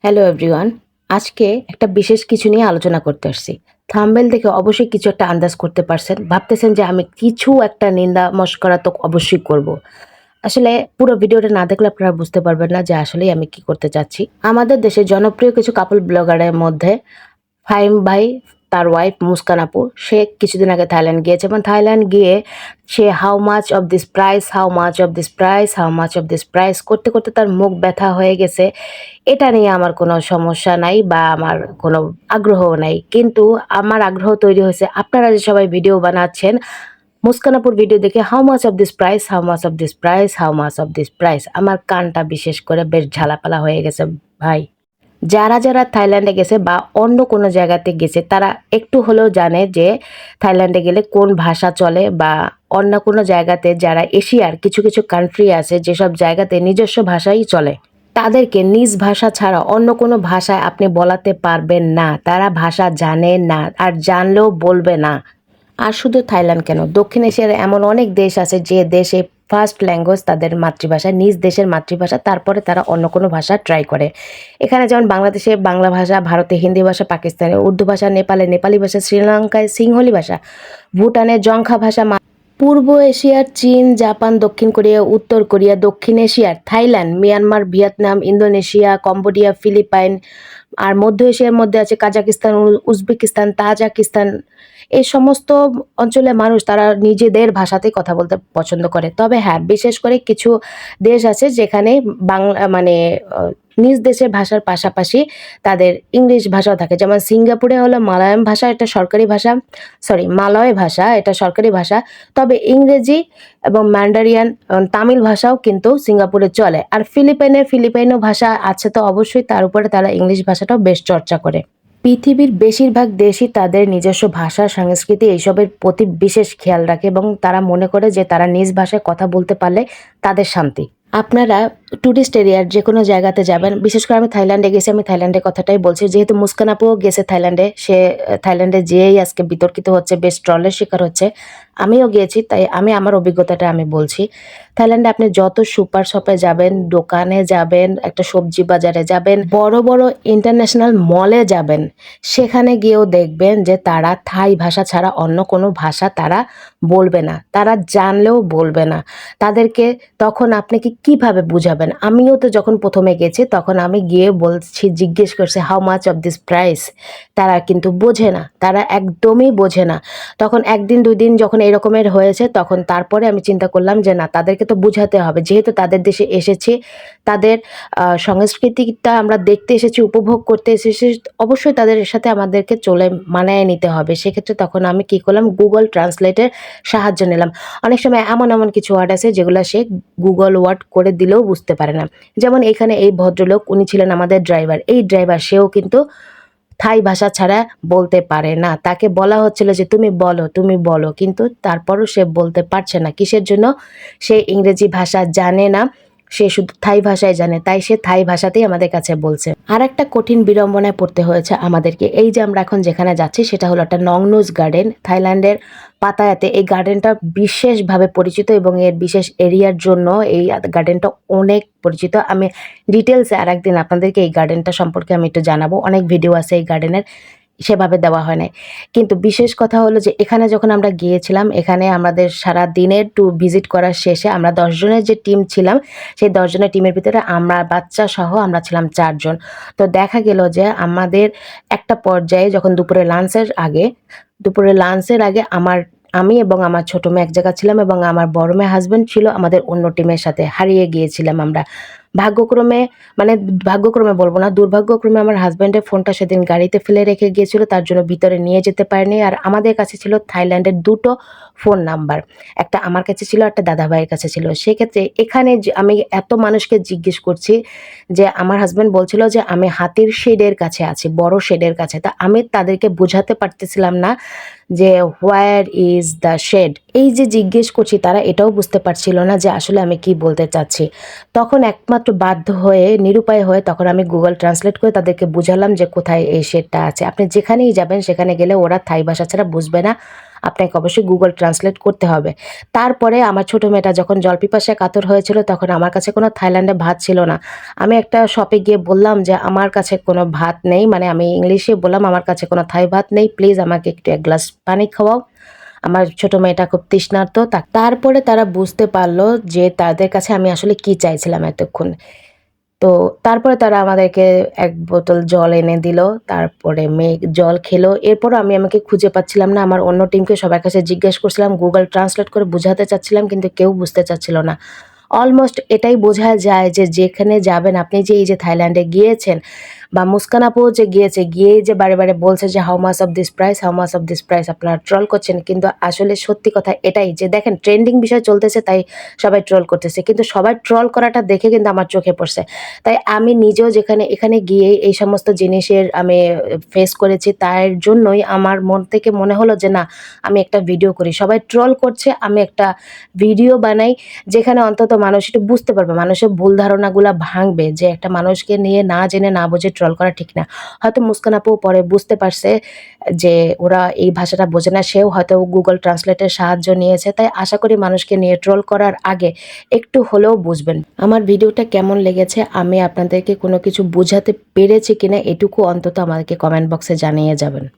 Hello everyone. আজকে একটা বিশেষ কিছু নিয়ে আলোচনা করতে আসছি। থাম্বনেল দেখে অবশ্যই কিছু একটা আন্দাজ করতে পারছেন। ভাবতেছেন যে আমি কিছু একটা নিন্দা মশকরা তো অবশ্যই করব। আসলে পুরো ভিডিওটা না দেখলে আপনারা বুঝতে পারবেন না যে আসলেই আমি কি করতে চাচ্ছি। আমাদের দেশে জনপ্রিয় কিছু কাপল ব্লগারের মধ্যে ফাহিম ভাই, তার ওয়াইফ মুস্কান আপু, সে কিছুদিন আগে থাইল্যান্ড গিয়েছে এবং থাইল্যান্ড গিয়ে say how much of this price, how much of this price, how much of this price করতে করতে তার মুখ ব্যথা হয়ে গেছে। এটা নিয়ে আমার কোনো সমস্যা নাই বা আমার কোনো আগ্রহ নাই। কিন্তু আমার আগ্রহ তৈরি হয়েছে আপনারা যে সবাই ভিডিও বানাচ্ছেন, মুস্কান আপুর ভিডিও দেখে how much of this price, how much of this price, how much of this price. আমার কানটা বিশেষ করে বেশ ঝালাপালা হয়ে গেছে ভাই। যারা থাইল্যান্ডে গেছে বা অন্য কোনো জায়গাতে গেছে তারা একটু হলেও জানে যে থাইল্যান্ডে গেলে কোন ভাষা চলে, বা অন্য কোনো জায়গাতে যারা এশিয়ার কিছু কিছু কান্ট্রি আছে যেসব জায়গাতে নিজস্ব ভাষাই চলে, তাদেরকে নিজ ভাষা ছাড়া অন্য কোনো ভাষায় আপনি বলাতে পারবেন না। তারা ভাষা জানে না, আর জানলেও বলবে না। আর শুধু থাইল্যান্ড কেন, দক্ষিণ এশিয়ার এমন অনেক দেশ আছে যে দেশে ফার্স্ট ল্যাঙ্গুয়েজ তাদের মাতৃভাষা, নিজ দেশের মাতৃভাষা, তারপরে তারা অন্য কোনো ভাষা ট্রাই করে। এখানে যেমন বাংলাদেশে বাংলা ভাষা, ভারতে হিন্দি ভাষা, পাকিস্তানে উর্দু ভাষা, নেপালে নেপালি ভাষা, শ্রীলঙ্কায় সিংহলি ভাষা, ভুটানে জংখা ভাষা, পূর্ব এশিয়ার চীন, জাপান, দক্ষিণ কোরিয়া, উত্তর কোরিয়া, দক্ষিণ এশিয়ার Thailand, Myanmar, Vietnam, Indonesia, Cambodia, Philippines, আর মধ্য এশিয়ার মধ্যে আছে কাজাকিস্তান, উজবেকিস্তান, তাজাকিস্তান। এই সমস্ত অঞ্চলের মানুষ তারা নিজেদের ভাষাতেই কথা বলতে পছন্দ করে। তবে হ্যাঁ, বিশেষ করে কিছু দেশ আছে যেখানে বাংলা মানে নিজ দেশের ভাষার পাশাপাশি তাদের ইংলিশ ভাষাও থাকে। যেমন সিঙ্গাপুরে হলো মালায়ালাম ভাষা, এটা সরকারি ভাষা, সরি মালয় ভাষা, এটা সরকারি ভাষা। তবে ইংরেজি এবং ম্যান্ডারিয়ান তামিল ভাষাও কিন্তু সিঙ্গাপুরে চলে। আর ফিলিপাইনো ভাষা আছে তো অবশ্যই, তার উপরে তারা ইংলিশ ভাষাটাও বেশ চর্চা করে। পৃথিবীর বেশিরভাগ দেশই তাদের নিজস্ব ভাষা, সংস্কৃতি এইসবের প্রতি বিশেষ খেয়াল রাখে এবং তারা মনে করে যে তারা নিজ ভাষায় কথা বলতে পারলে তাদের শান্তি। আপনারা টুরিস্ট এরিয়ার যেকোনো জায়গাতে যাবেন, বিশেষ করে আমি থাইল্যান্ডে গেছি, আমি থাইল্যান্ডের কথাটাই বলছি। যেহেতু মুস্কান আপুও গেছে থাইল্যান্ডে, সে থাইল্যান্ডে যেয়েই আজকে বিতর্কিত হচ্ছে, বেশ ট্রলের শিকার হচ্ছে। আমিও গিয়েছি, তাই আমি আমার অভিজ্ঞতাটা আমি বলছি। থাইল্যান্ডে আপনি যত সুপার শপে যাবেন, দোকানে যাবেন, একটা সবজি বাজারে যাবেন, বড় বড় ইন্টারন্যাশনাল মলে যাবেন, সেখানে গিয়েও দেখবেন যে তারা থাই ভাষা ছাড়া অন্য কোনো ভাষা তারা বলবে না। তারা জানলেও বলবে না। তাদেরকে তখন আপনি কিভাবে বুঝাবেন? আমিও তো যখন প্রথমে গেছি তখন আমি গিয়ে বলছি, জিজ্ঞেস করছি how much of this price. তারা কিন্তু বোঝে না, তারা একদমই বোঝে না। তখন ১ দিন ২ দিন যখন এরকমের হয়েছে তখন তারপরে আমি চিন্তা করলাম যে না, তাদেরকে তো বুঝাতে হবে। যেহেতু তাদের দেশে এসেছি, তাদের সংস্কৃতিটা আমরা দেখতে এসেছি, উপভোগ করতে এসেছি, অবশ্যই তাদের সাথে আমাদেরকে চলে মানায় নিতে হবে। সেক্ষেত্রে তখন আমি কি করলাম, Google Translate-এর সাহায্য নিলাম। অনেক সময় এমন কিছু ওয়ার্ড আছে যেগুলা সে Google ওয়ার্ড করে দিলেও বুঝতে পারে না। যেমন এখানে এই ভদ্রলোক, উনি ছিলেন আমাদের ড্রাইভার। এই ড্রাইভার সেও কিন্তু থাই ভাষা ছাড়া বলতে পারে না। তাকে বলা হচ্ছিল যে তুমি বলো, তুমি বলো। কিন্তু তারপরও সে বলতে পারছে না। কিসের জন্য? সে ইংরেজি ভাষা জানে না। সে শুধু থাই ভাষাই জানে। তাই সে থাই ভাষাতেই আমাদের কাছে বলছে। আরেকটা কঠিন বিড়ম্বনায় পড়তে হয়েছে আমাদেরকে। এই যে আমরা এখন যেখানে যাচ্ছি সেটা হলো একটা নংনুজ গার্ডেন। থাইল্যান্ডের পাতায়াতে এই গার্ডেনটা বিশেষভাবে পরিচিত এবং এর বিশেষ এরিয়ার জন্য এই গার্ডেনটা অনেক পরিচিত। আমি ডিটেইলসে আরেকদিন আপনাদেরকে এই গার্ডেনটা সম্পর্কে আমি একটু জানাবো। অনেক ভিডিও আছে এই গার্ডেনের, সেভাবে দেওয়া হয় নাই। কিন্তু বিশেষ কথা হলো যে এখানে যখন আমরা গিয়েছিলাম, এখানে আমাদের সারাদিনের ভিজিট করার শেষে আমরা ১০ জনের যে টিম ছিলাম, সেই ১০ জনের টিমের ভিতরে আমরা বাচ্চাসহ আমরা ছিলাম ৪ জন। তো দেখা গেল যে আমাদের একটা পর্যায়ে যখন দুপুরে লাঞ্চের আগে আমি এবং আমার ছোট মেয়ে এক জায়গায় ছিলাম এবং আমার বড় মেয়ে হাসব্যান্ড ছিল আমাদের অন্য টিমের সাথে। হারিয়ে গিয়েছিলাম আমরা। ভাগ্যক্রমে, মানে ভাগ্যক্রমে বলব না, দুর্ভাগ্যক্রমে আমার হাসব্যান্ডের ফোনটা সেদিন গাড়িতে ফেলে রেখে গিয়েছিল। তার জন্য ভিতরে নিয়ে যেতে পারিনি। আর আমাদের কাছে ছিল থাইল্যান্ডের ২ টো ফোন নাম্বার। একটা আমার কাছে ছিল, একটা দাদাভাইয়ের কাছে ছিল। সেক্ষেত্রে এখানে যে আমি এত মানুষকে জিজ্ঞেস করছি যে আমার হাসব্যান্ড বলছিল যে আমি হাতির শেডের কাছে আছি, বড় শেডের কাছে। তা আমি তাদেরকে বোঝাতে পারতেছিলাম না যে হোয়ার ইজ দ্য শেড। এই যে জিজ্ঞেস করছি তারা এটাও বুঝতে পারছিল না যে আসলে আমি কি বলতে চাচ্ছি। তখন একমাত্র বাধ্য হয়ে, নিরুপায় হয়ে তখন আমি Google Translate করে তাদেরকে বুঝালাম যে কোথায় এই শেডটা আছে। আপনি যেখানেই যাবেন সেখানে গেলে ওরা থাই ভাষা ছাড়া বুঝবে না। আপনাকে অবশ্যই গুগল ট্রান্সলেট করতে হবে। তারপরে আমার ছোট মেয়েটা যখন জলপিপাসায় কাতর হয়েছিল তখন আমার কাছে কোনো থাইল্যান্ডে ভাত ছিল না। আমি একটা শপে গিয়ে বললাম যে, "আমার কাছে কোনো ভাত নেই।" মানে আমি ইংলিশে বললাম, "আমার কাছে কোনো থাই ভাত নেই। প্লিজ আমাকে একটু ১ গ্লাস পানি খাওয়াও।" আমার ছোট মেয়েটা খুব তৃষ্ণার্ত। তারপরে তারা বুঝতে পারল যে তাদের কাছে আমি আসলে কি চাইছিলাম এতক্ষণ। তো তারপরে তারা আমাদেরকে ১ বোতল জল এনে দিল। তারপরে মেয়ে জল খেলো। এরপরও আমি আমাকে খুঁজে পাচ্ছিলাম না। আমার অন্য টিমকে সবার কাছে জিজ্ঞেস করছিলাম, Google ট্রান্সলেট করে বুঝাতে চাচ্ছিলাম কিন্তু কেউ বুঝতে চাচ্ছিল না। অলমোস্ট এটাই বোঝা যায় যে যেখানে যাবেন আপনি যে এই যে থাইল্যান্ডে গিয়েছেন বা মুস্কান আপুও যে গিয়েছে, গিয়েই যে বারে, বারে বলছে যে how much of this price, how much of this price আপনারা ট্রোল করছেন। কিন্তু আসলে সত্যি কথা এটাই যে দেখেন ট্রেন্ডিং বিষয় চলতেছে তাই সবাই ট্রোল করতেছে। কিন্তু সবাই ট্রোল করাটা দেখে কিন্তু আমার চোখে পড়ছে। তাই আমি নিজেও এখানে গিয়ে এই সমস্ত জিনিসের আমি ফেস করেছি। তার জন্যই আমার মন থেকে মনে হলো যে না আমি একটা ভিডিও করি। সবাই ট্রোল করছে, আমি একটা ভিডিও বানাই যেখানে অন্তত মানুষ একটু বুঝতে পারবে। মানুষের ভুল ধারণাগুলা ভাঙবে যে একটা মানুষকে নিয়ে না জেনে না বুঝে ট্রোল করা ঠিক না। হয়তো মুস্কান আপুও পরে বুঝতে পারছে যে ওরা এই ভাষাটা বোঝে না। সেও হয়তো Google Translate এর সাহায্য নিয়েছে। তাই আশা করি মানুষকে নিয়ে ট্রোল করার আগে একটু হলেও বুঝবেন। আমার ভিডিওটা কেমন লেগেছে, আমি আপনাদেরকে কোনো কিছু বুঝাতে পেরেছি কিনা এটুকু অন্তত আমাদেরকে কমেন্ট বক্সে জানিয়ে যাবেন।